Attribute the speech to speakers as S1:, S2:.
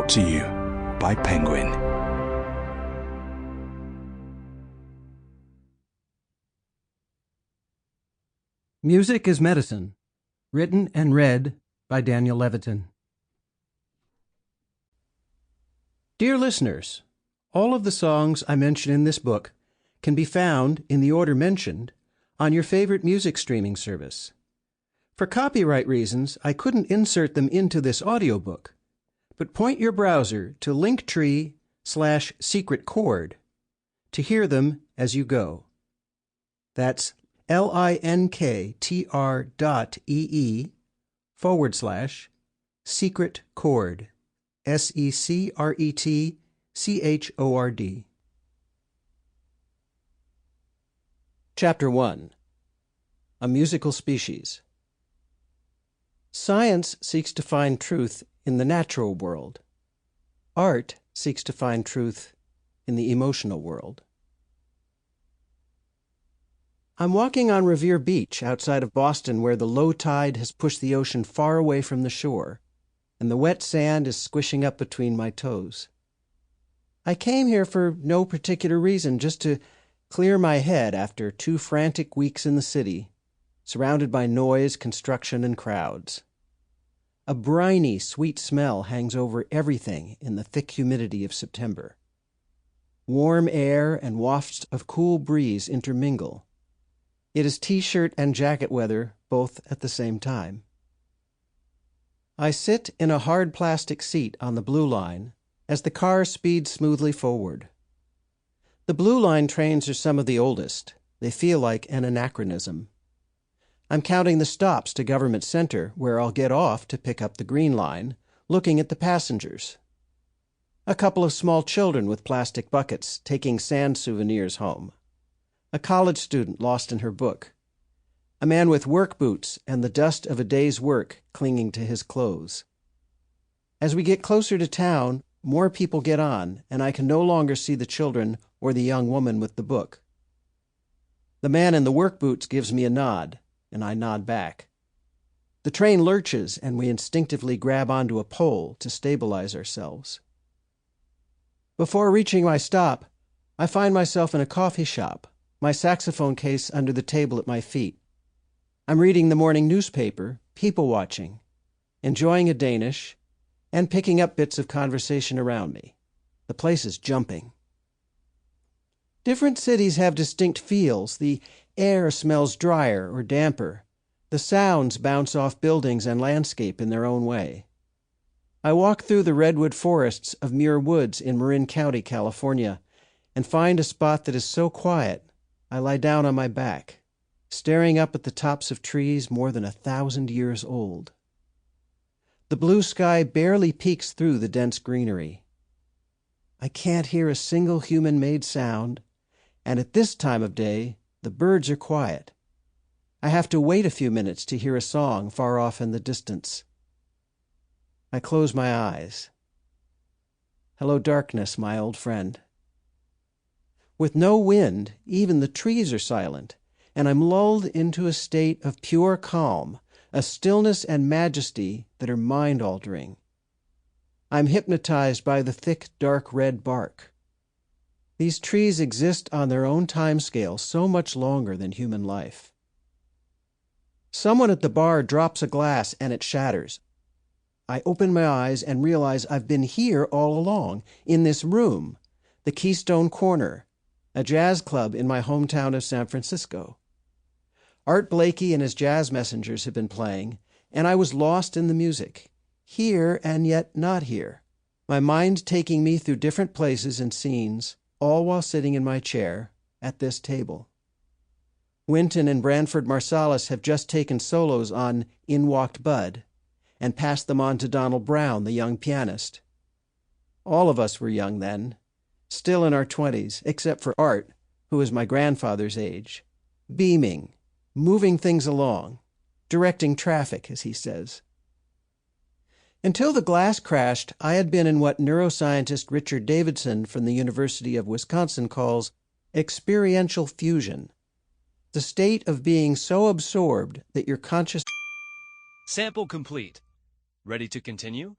S1: Brought to you by Penguin.
S2: Music is Medicine, written and read by Daniel Levitin. Dear listeners, all of the songs I mention in this book can be found, in the order mentioned, on your favorite music streaming service. For copyright reasons, I couldn't insert them into this audiobook, but point your browser to linktree/secretchord to hear them as you go. That's linktr.ee/secret chord, SECRETCHORD. Chapter 1. A Musical Species. Science seeks to find truth in the natural world. Art seeks to find truth in the emotional world. I'm walking on Revere Beach outside of Boston, where the low tide has pushed the ocean far away from the shore, and the wet sand is squishing up between my toes. I came here for no particular reason, just to clear my head after 2 frantic weeks in the city, surrounded by noise, construction, and crowds. A briny, sweet smell hangs over everything in the thick humidity of September. Warm air and wafts of cool breeze intermingle. It is t-shirt and jacket weather, both at the same time. I sit in a hard plastic seat on the Blue Line as the car speeds smoothly forward. The Blue Line trains are some of the oldest. They feel like an anachronism. I'm counting the stops to Government Center, where I'll get off to pick up the Green Line, looking at the passengers. A couple of small children with plastic buckets taking sand souvenirs home. A college student lost in her book. A man with work boots and the dust of a day's work clinging to his clothes. As we get closer to town, more people get on, and I can no longer see the children or the young woman with the book. The man in the work boots gives me a nod, and I nod back. The train lurches, and we instinctively grab onto a pole to stabilize ourselves. Before reaching my stop, I find myself in a coffee shop, my saxophone case under the table at my feet. I'm reading the morning newspaper, people watching, enjoying a Danish, and picking up bits of conversation around me. The place is jumping. Different cities have distinct feels. The air smells drier or damper. The sounds bounce off buildings and landscape in their own way. I walk through the redwood forests of Muir Woods in Marin County, California, and find a spot that is so quiet I lie down on my back, staring up at the tops of trees more than 1,000 years old. The blue sky barely peeks through the dense greenery. I can't hear a single human-made sound, and at this time of day, the birds are quiet. I have to wait a few minutes to hear a song far off in the distance. I close my eyes. Hello, darkness, my old friend. With no wind, even the trees are silent, and I'm lulled into a state of pure calm, a stillness and majesty that are mind-altering. I'm hypnotized by the thick, dark red bark. These trees exist on their own time scale so much longer than human life. Someone at the bar drops a glass and it shatters. I open my eyes and realize I've been here all along, in this room, the Keystone Corner, a jazz club in my hometown of San Francisco. Art Blakey and his jazz messengers have been playing, and I was lost in the music, here and yet not here, my mind taking me through different places and scenes, all while sitting in my chair at this table. Wynton and Branford Marsalis have just taken solos on In Walked Bud and passed them on to Donald Brown, the young pianist. All of us were young then, still in our 20s, except for Art, who is my grandfather's age, beaming, moving things along, directing traffic, as he says. Until the glass crashed, I had been in what neuroscientist Richard Davidson from the University of Wisconsin calls experiential fusion, the state of being so absorbed that your conscious...
S3: Sample complete. Ready to continue?